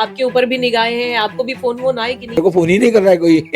आपके ऊपर भी निगाहें हैं, आपको भी फोन वोन आए कि मेरे नहीं? को फोन ही नहीं कर रहा है कोई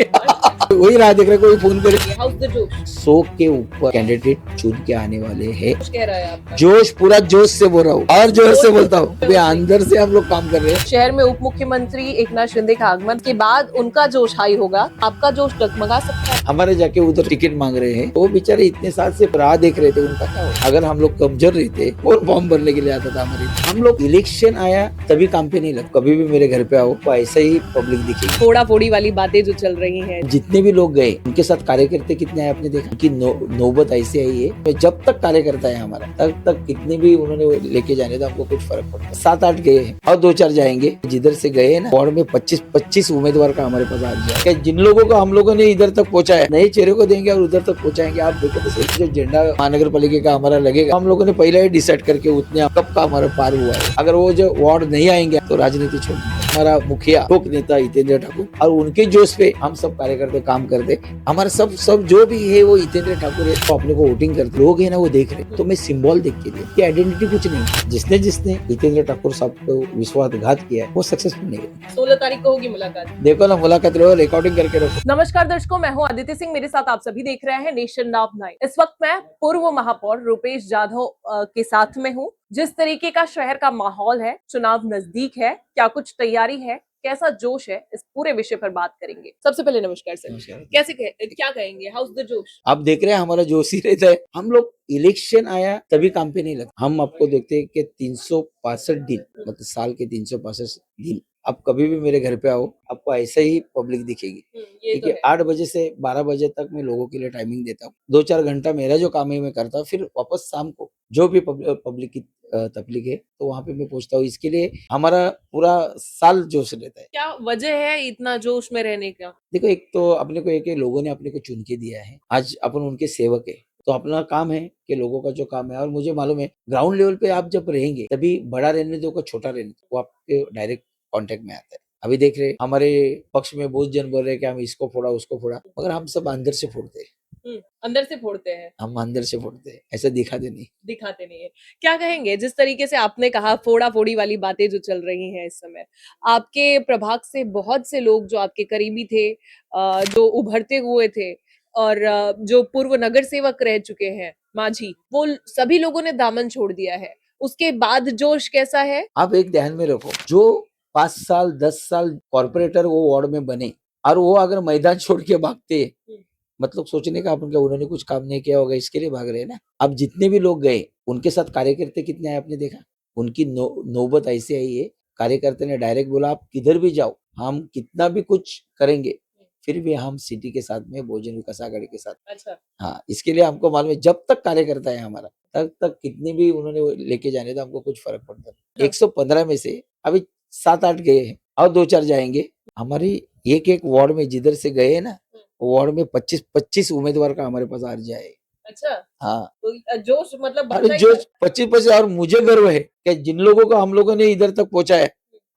वही राह देख रहा है कोई फोन करे। हाउस द जोश 100 के ऊपर कैंडिडेट चुन के आने वाले हैं। कह रहा है आपका। जोश पूरा जोश से बोल रहा हूँ और जोश से बोलता हूँ अभी जोश से। अंदर से हम लोग काम कर रहे हैं। शहर में उप मुख्यमंत्री एकनाथ शिंदे का आगमन के बाद उनका जोश हाई होगा, आपका जोश डगमगा सकता है। हमारे जाके उधर टिकट मांग रहे हैं, वो बेचारे इतने साल से राह देख रहे थे, उनका क्या हो। अगर हम लोग कमजोर रहते और फॉर्म भरने के लिए आता था हमारे, हम लोग इलेक्शन आया तभी काम पे नहीं लग। कभी भी मेरे घर पे आओ तो ऐसा ही पब्लिक दिखेगी। फोड़ा फोड़ी वाली बातें जो चल रही हैं, जितने भी लोग गए उनके साथ कार्यकर्ते कितने आए आपने देखा कि नौबत ऐसी आई है तो जब तक कार्यकर्ता है हमारा तब तक कितने भी उन्होंने लेके जाने तो हमको कुछ फर्क पड़ता है। 7-8 गए हैं और 2-4 जाएंगे। जिधर से गए ना वार्ड में 25 उम्मीदवार का हमारे पास आ गया। जिन लोगों को हम लोगों ने इधर तक पहुंचाया नए चेहरे को देंगे और उधर तक पहुंचाएंगे। आप देखो तो सही, जो झंडा महानगर पालिका का हमारा लगेगा हम लोगों ने पहले ही डिसाइड करके उतने कब का हमारा पार हुआ है। अगर वो जो वार्ड नहीं आएंगे तो राजनीति छोड़ देंगे। हमारा मुखिया लोक नेता हितेंद्र ठाकुर और उनके जोश पे हम सब कार्यकर्ता काम करते। हमारा सब जो भी है वो हितेंद्र ठाकुर है, तो अपने को वोटिंग करते लोग है ना वो देख रहे। तो मैं सिंबल देख के दिया कि आइडेंटिटी कुछ नहीं। जिसने हितेंद्र ठाकुर साहब को विश्वासघात किया है वो सक्सेसफुल नहीं है। 16 तारीख को होगी मुलाकात। देखो ना मुलाकात रहो, रिकॉर्डिंग करके रखो। नमस्कार दर्शकों, मैं हूं आदित्य सिंह, मेरे साथ आप सभी देख रहे हैं नेशन नाउ 9। इस वक्त मैं पूर्व महापौर रूपेश जाधव के साथ में हूं। जिस तरीके का शहर का माहौल है, चुनाव नजदीक है, क्या कुछ तैयारी है, कैसा जोश है, इस पूरे विषय पर बात करेंगे। सबसे पहले नमस्कार सर। क्या कहेंगे, हाउस द जोश? आप देख रहे हैं हमारा जोश ही रहता है। हम लोग इलेक्शन आया तभी काम पे नहीं लगता। हम आपको देखते हैं कि 365 दिन मतलब साल के 365 दिन आप कभी भी मेरे घर पे आओ आपको ऐसा ही पब्लिक दिखेगी। ये ठीक तो है, है। 8 बजे से 12 बजे तक मैं लोगों के लिए टाइमिंग देता हूँ। 2-4 घंटा मेरा जो काम है मैं करता हूँ, फिर वापस शाम को जो भी पब्लिक की तकलीफ है तो वहाँ पे मैं पहुंचता हूँ। इसके लिए हमारा पूरा साल जोश रहता है। क्या वजह है इतना जोश में रहने का? देखो एक तो अपने को एक लोगों ने अपने को चुन के दिया है, आज अपन उनके सेवक है तो अपना काम है कि लोगों का जो काम है। और मुझे मालूम है ग्राउंड लेवल पे आप जब रहेंगे तभी बड़ा रहने दो को छोटा रहने दो वो आपके डायरेक्ट कांटेक्ट में आता है। अभी देख रहे हमारे पक्ष में बहुत जन बोल रहे हैं कि हम इसको फोड़ा उसको फोड़ा, मगर हम सब अंदर से फोड़ते हैं। अंदर से फोड़ते हैं, हम अंदर से फोड़ते हैं, ऐसा दिखाते नहीं। दिखाते नहीं है। क्या कहेंगे, जिस तरीके से आपने कहा फोड़ा फोड़ी वाली बातें जो चल रही हैं इस समय, आपके प्रभाग से बहुत से लोग जो आपके करीबी थे, जो उभरते हुए थे और जो पूर्व नगर सेवक रह चुके हैं माझी, वो सभी लोगों ने दामन छोड़ दिया है। उसके बाद जोश कैसा है? आप एक ध्यान में रखो, जो 5 साल 10 साल कॉर्पोरेटर वो वार्ड में बने और वो अगर मैदान छोड़ के भागते मतलब सोचने का अपन क्या उन्होंने कुछ काम नहीं किया होगा इसके लिए भाग रहे हैं ना। अब जितने भी लोग गए उनके साथ कार्यकर्ते कितने आए आपने देखा। उनकी नौबत ऐसी आई है, कार्यकर्ता ने डायरेक्ट बोला आप किधर भी जाओ हम कितना भी कुछ करेंगे फिर भी हम सिटी के साथ में बहुजन विकास आघाड़ी के साथ। अच्छा। हाँ, इसके लिए हमको मालूम है जब तक कार्यकर्ता है हमारा तब तक कितने भी उन्होंने लेके जाने तो हमको कुछ फर्क पड़ता है। 115 में से अभी 7-8 गए हैं और 2-4 जाएंगे। हमारी एक वार्ड में जिधर से गए हैं ना वार्ड में 25 उम्मीदवार का हमारे पास अर्जा है। अच्छा, हाँ, तो जोश मतलब अरे जो 25 और मुझे गर्व है कि जिन लोगों को हम लोगों ने इधर तक पहुंचाया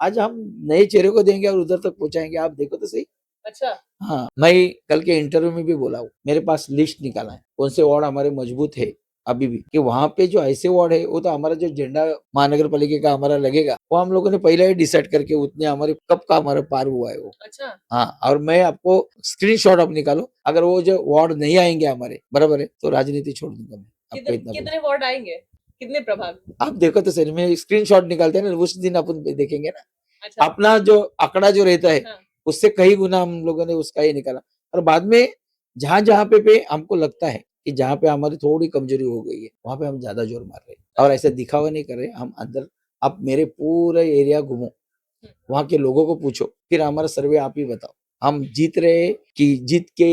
आज हम नए चेहरे को देंगे और उधर तक पहुंचाएंगे। आप देखो तो सही। अच्छा। हाँ, मैं कल के इंटरव्यू में भी बोला हूँ, मेरे पास लिस्ट निकाला है कौन से वार्ड हमारे मजबूत है अभी भी, कि वहाँ पे जो ऐसे वार्ड है वो तो हमारा जो झंडा महानगर पालिका का हमारा लगेगा वो हम लोगों ने पहले ही डिसाइड करके उतने हमारे कब का हमारा पार हुआ है वो। अच्छा। हाँ, और मैं आपको स्क्रीनशॉट आप निकालो, अगर वो जो वार्ड नहीं आएंगे हमारे बराबर है तो राजनीति छोड़ दूंगा मैं। आपको इतना कितने वार्ड आएंगे, कितने प्रभाग? आप देखो तो सही में स्क्रीनशॉट निकालते हैं ना उस दिन अपन देखेंगे ना। अच्छा। अपना जो आंकड़ा जो रहता है हाँ। उससे कई गुना हम लोगों ने उसका ही निकाला। और बाद में जहां जहां पे हमको लगता है कि जहां पे हमारी थोड़ी कमजोरी हो गई है वहां पे हम ज्यादा जोर मार रहे हैं और ऐसा दिखावा नहीं कर रहे हम अंदर। आप मेरे पूरे एरिया घूमो, वहां के लोगों को पूछो, फिर हमारा सर्वे आप ही बताओ हम जीत रहे हैं कि जीत के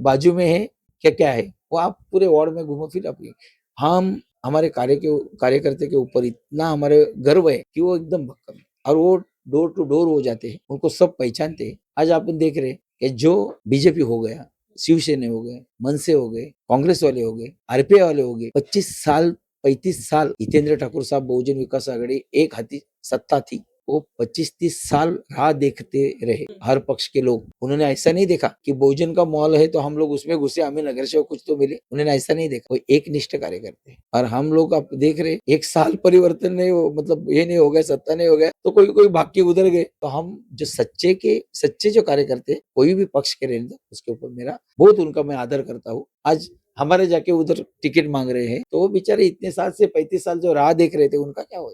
बाजू में है क्या क्या है। वो आप पूरे वार्ड में घूमो फिर अपनी हम हमारे कार्यकर्ते के ऊपर इतना हमारे गर्व है कि वो एकदम भक्कम है और वो डोर टू डोर हो जाते हैं, उनको सब पहचानते हैं। आज आप देख रहे हैं कि जो बीजेपी हो गया, शिवसेना हो गए, मनसे हो गए, कांग्रेस वाले हो गए, आरपीआई वाले हो गए, 25 साल 35 साल हितेंद्र ठाकुर साहब बहुजन विकास आघाड़ी एक हाथी सत्ता थी वो 25-30 साल राह देखते रहे हर पक्ष के लोग। उन्होंने ऐसा नहीं देखा कि बहुजन का मॉल है तो हम लोग उसमें घुसे, हमें नगर सेवक कुछ तो मिले। उन्होंने ऐसा नहीं देखा। वो एक निष्ठ कार्य करते हैं। और हम लोग आप देख रहे 1 साल परिवर्तन नहीं हो, मतलब ये नहीं हो गया, सत्ता नहीं हो गया तो कोई भाग के उधर गए। तो हम जो सच्चे जो कार्य करते हैं, कोई भी पक्ष के रहने दो, उसके ऊपर मेरा बहुत उनका मैं आदर करता हूँ। आज हमारे जाके उधर टिकट मांग रहे हैं तो वो बेचारे इतने साल से 35 साल जो राह देख रहे थे, उनका क्या हुआ?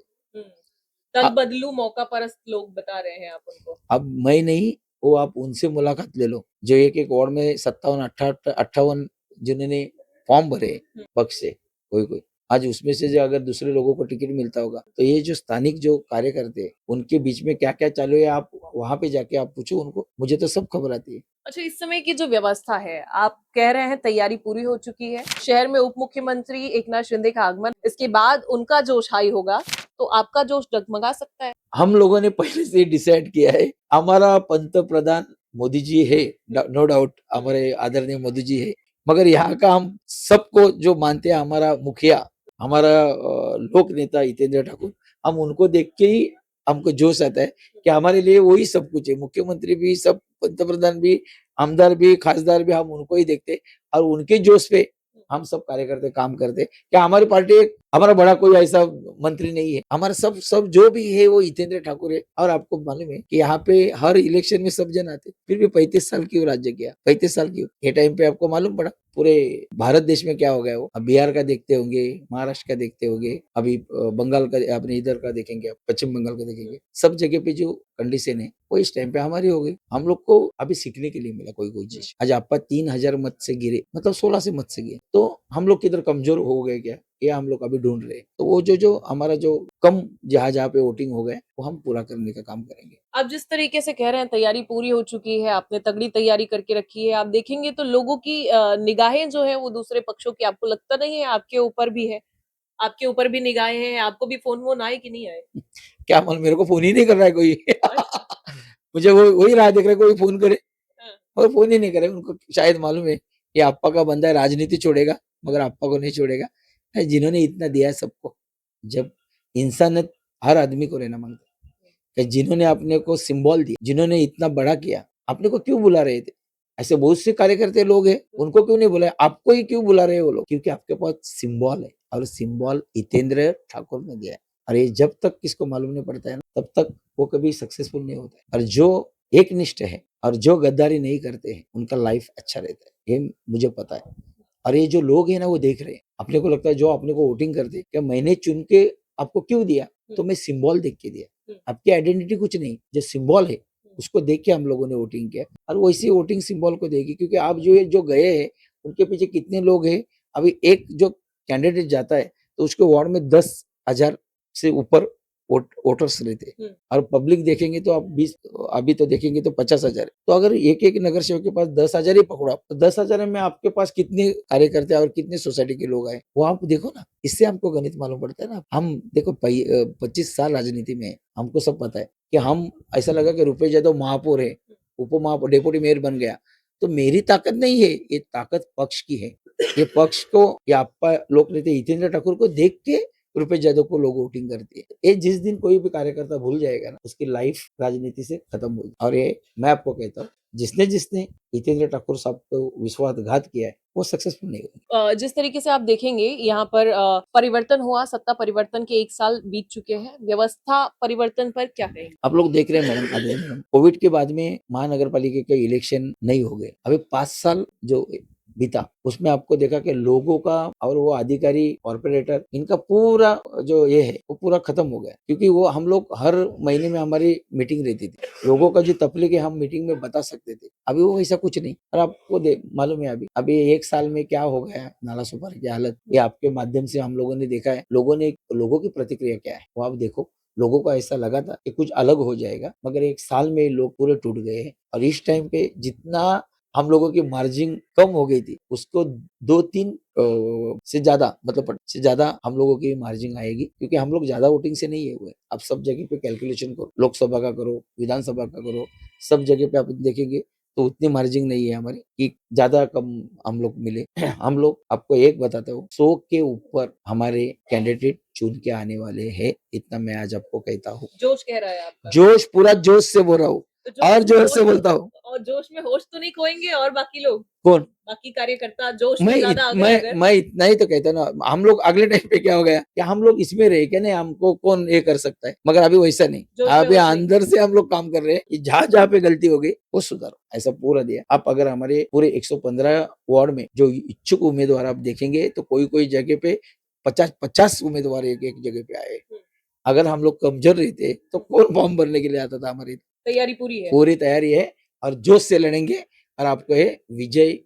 दल बदलू मौका परस्त लोग बता रहे हैं आप उनको। अब मैं नहीं, वो आप उनसे मुलाकात ले लो जो एक वार्ड में 57-58 जिन्होंने फॉर्म भरे पक्ष से, कोई आज उसमें से जो अगर दूसरे लोगों को टिकट मिलता होगा तो ये जो स्थानिक जो कार्यकर्ते हैं उनके बीच में क्या क्या चालू है, आप वहां पे जाके आप पूछो उनको, मुझे तो सब खबर आती है। अच्छा, इस समय की जो व्यवस्था है, आप कह रहे हैं तैयारी पूरी हो चुकी है, शहर में उप मुख्यमंत्री एकनाथ शिंदे का आगमन, इसके बाद उनका जोश हाई होगा, तो आपका जोश डगमगा सकता है। हम लोगों ने पहले से डिसाइड किया है, हमारा पंतप्रधान मोदी जी है, नो डाउट हमारे आदरणीय मोदी जी है, मगर यहाँ का हम सबको जो मानते हैं, हमारा मुखिया, हमारा लोक नेता हितेंद्र ठाकुर, हम उनको देख के ही हमको जोश आता है कि हमारे लिए वही सब कुछ है। मुख्यमंत्री भी, सब पंतप्रधान भी, आमदार भी, खासदार भी, हम उनको ही देखते और उनके जोश पे हम सब कार्यकर्ते काम करते। क्या हमारी पार्टी हमारा बड़ा कोई ऐसा मंत्री नहीं है, हमारा सब जो भी है वो हितेंद्र ठाकुर है। और आपको मालूम है कि यहाँ पे हर इलेक्शन में सब जन आते, फिर भी 35 साल क्यों राज्य किया, 35 साल क्यों? ये टाइम पे आपको मालूम पड़ा पूरे भारत देश में क्या हो गया। वो अब बिहार का देखते होंगे, महाराष्ट्र का देखते होंगे, अभी बंगाल का, अपने इधर का देखेंगे, पश्चिम बंगाल का देखेंगे, सब जगह पे जो कंडीशन है वो इस टाइम पे हमारी हो गई। हम लोग को अभी सीखने के लिए मिला कोई चीज। आज आपका 3000 मत से गिरे, मतलब 16 से मत से गिरे, तो हम लोग किधर कमजोर हो गए क्या, ये हम लोग अभी ढूंढ रहे हैं। तो वो जो हमारा जो कम जहाँ पे वोटिंग हो गए वो हम पूरा करने का काम करेंगे। आप जिस तरीके से कह रहे हैं तैयारी पूरी हो चुकी है, आपने तगड़ी तैयारी करके रखी है, आप देखेंगे तो लोगों की निगाहें जो है वो दूसरे पक्षों की, आपको लगता नहीं है आपके ऊपर भी है? आपके ऊपर भी निगाहें हैं, आपको भी फोन वोन आए कि नहीं आए? क्या मालूम, मेरे को फोन ही नहीं कर रहा है कोई। मुझे वो वही राह देख रहा है, कोई फोन करे और फोन ही नहीं करे। उनको शायद मालूम है ये आपा का बंदा है, राजनीति छोड़ेगा मगर आपा को नहीं छोड़ेगा। जिन्होंने इतना दिया है सबको, जब इंसानियत हर आदमी को रहना मांगता है, जिन्होंने अपने को सिंबल दिया, जिन्होंने इतना बड़ा किया, अपने को क्यों बुला रहे थे? ऐसे बहुत से कार्यकर्ते लोग हैं, उनको क्यों नहीं बुलाए? आपको ही क्यों बुला रहे हैं वो लोग? क्योंकि आपके पास सिंबल है और सिंबल हितेंद्र ठाकुर ने दिया है। और ये जब तक किसको मालूम नहीं पड़ता है ना, तब तक वो कभी सक्सेसफुल नहीं होता है। और जो एक निष्ठ है और जो गद्दारी नहीं करते हैं, उनका लाइफ अच्छा रहता है, ये मुझे पता है। और ये जो लोग हैं ना, वो देख रहे हैं। अपने को लगता है जो अपने को वोटिंग करते, क्या मैंने चुन के आपको क्यों दिया? तो मैं सिंबल देख के दिया, आपकी आइडेंटिटी कुछ नहीं, जो सिंबल है उसको देख के हम लोगों ने वोटिंग किया। और वैसी वोटिंग सिंबल को देगी, क्योंकि आप जो गए हैं उनके पीछे कितने लोग हैं। अभी एक जो कैंडिडेट जाता है तो उसके वार्ड में 10,000 से ऊपर वोटर्स रहते हैं। और पब्लिक देखेंगे तो आप 20, अभी तो देखेंगे तो 50,000। तो अगर एक नगर सेवक के पास 10,000 ही पकड़ो आप, तो 10,000 में आपके पास कितने कार्यकर्ता और कितने सोसाइटी के लोग आए, वो आप देखो ना। इससे हमको गणित मालूम पड़ता है ना। हम देखो 25 साल राजनीति में, हमको सब पता है कि हम, ऐसा लगा कि रुपेश यादव महापौर है, उप महापौर, डेप्यूटी मेयर बन गया, तो मेरी ताकत नहीं है, ये ताकत पक्ष की है। ये पक्ष को, ये आपका लोक नेता हितेंद्र ठाकुर को देख के रुपेश यादव को लोग वोटिंग करती है। ये जिस दिन कोई भी कार्यकर्ता भूल जाएगा ना, उसकी लाइफ राजनीति से खत्म होगी। और ये मैं आपको कहता हूँ, जिसने हितेंद्र ठाकुर साहब को विश्वासघात किया है, वो सक्सेसफुल नहीं होगा। जिस तरीके से आप देखेंगे यहाँ पर परिवर्तन हुआ, सत्ता परिवर्तन के 1 साल बीत चुके हैं, व्यवस्था परिवर्तन पर क्या कहेंगे? आप लोग देख रहे हैं मैडम, कोविड के बाद में महानगर पालिका के इलेक्शन नहीं हो गए। अभी 5 साल जो बीता, उसमें आपको देखा कि लोगों का और वो अधिकारी, कॉर्पोरेटर, इनका पूरा जो ये है वो पूरा खत्म हो गया। क्योंकि वो हम लोग हर महीने में हमारी मीटिंग रहती थी, लोगों का जो तकलीफ है हम मीटिंग में बता सकते थे। अभी वो ऐसा कुछ नहीं। और आपको मालूम है अभी 1 साल में क्या हो गया नाला सुपारी की हालत, ये आपके माध्यम से हम लोगों ने देखा है। लोगों की प्रतिक्रिया क्या है वो आप देखो। लोगों को ऐसा लगा था कि कुछ अलग हो जाएगा, मगर 1 साल में लोग पूरे टूट गए हैं। और इस टाइम पे जितना हम लोगों की मार्जिन कम हो गई थी, उसको 2-3 से ज्यादा, मतलब से ज्यादा हम लोगों की मार्जिन आएगी। क्योंकि हम लोग ज्यादा वोटिंग से नहीं हुए। अब सब जगह पे कैलकुलेशन करो, लोकसभा का करो, विधानसभा का करो, सब जगह पे आप देखेंगे तो उतनी मार्जिन नहीं है हमारी कि ज्यादा कम हम लोग मिले। हम लोग, आपको एक बताता हूँ, 100 के ऊपर हमारे कैंडिडेट चुन के आने वाले हैं, इतना मैं आज आपको कहता हूँ। जोश कह रहा है आपका। जोश, पूरा जोश से बोल रहा हूँ तो जोश और में जोर से होश बोलता हूँ। और जोश में होश तो नहीं खोएंगे और बाकी लोग, कौन? बाकी कार्यकर्ता जोश में ज्यादा आ गए अगर? मैं इतना ही तो कहता हूँ ना, हम लोग अगले टाइम पे क्या हो गया कि हम लोग इसमें रहे क्या, नहीं हमको कौन ये कर सकता है, मगर अभी वैसा नहीं। जोश में अभी होश नहीं। अंदर से हम लोग काम कर रहे हैं कि जहाँ जहाँ पे गलती हो गई वो सुधारो, ऐसा पूरा दिया। आप अगर हमारे पूरे 115 वार्ड में जो इच्छुक उम्मीदवार आप देखेंगे तो कोई कोई जगह पे 50-50 उम्मीदवार एक एक जगह पे आए। अगर हम लोग कमजोर रहते तो कौन फॉर्म भरने के लिए आता था? हमारी तैयारी पूरी है। पूरी तैयारी है और जोश से लड़ेंगे और आपको ये विजय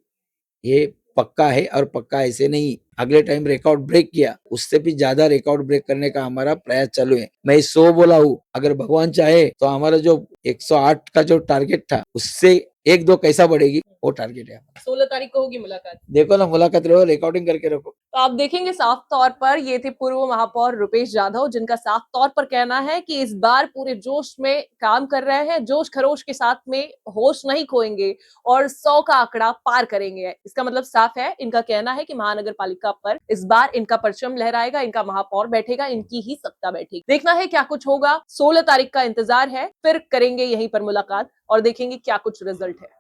ये पक्का है। और पक्का ऐसे नहीं, अगले टाइम रिकॉर्ड ब्रेक किया, उससे भी ज्यादा रिकॉर्ड ब्रेक करने का हमारा प्रयास चालू है। मैं 100 बोला हूँ, अगर भगवान चाहे तो हमारा जो 108 का जो टारगेट था उससे 1-2 कैसा बढ़ेगी वो टारगेट है हमारा। 16 तारीख को होगी मुलाकात। देखो ना, मुलाकात रहो, रिकॉर्डिंग करके रखो। तो आप देखेंगे साफ तौर पर ये थे पूर्व महापौर रुपेश जाधव, जिनका साफ तौर पर कहना है कि इस बार पूरे जोश में काम कर रहे हैं, जोश खरोश के साथ में होश नहीं खोएंगे और 100 का आंकड़ा पार करेंगे। इसका मतलब साफ है, इनका कहना है कि महानगर पालिका पर इस बार इनका परचम लहराएगा, इनका महापौर बैठेगा, इनकी ही सत्ता बैठेगी। देखना है क्या कुछ होगा, 16 तारीख का इंतजार है, फिर करेंगे यहीं पर मुलाकात और देखेंगे क्या कुछ रिजल्ट है।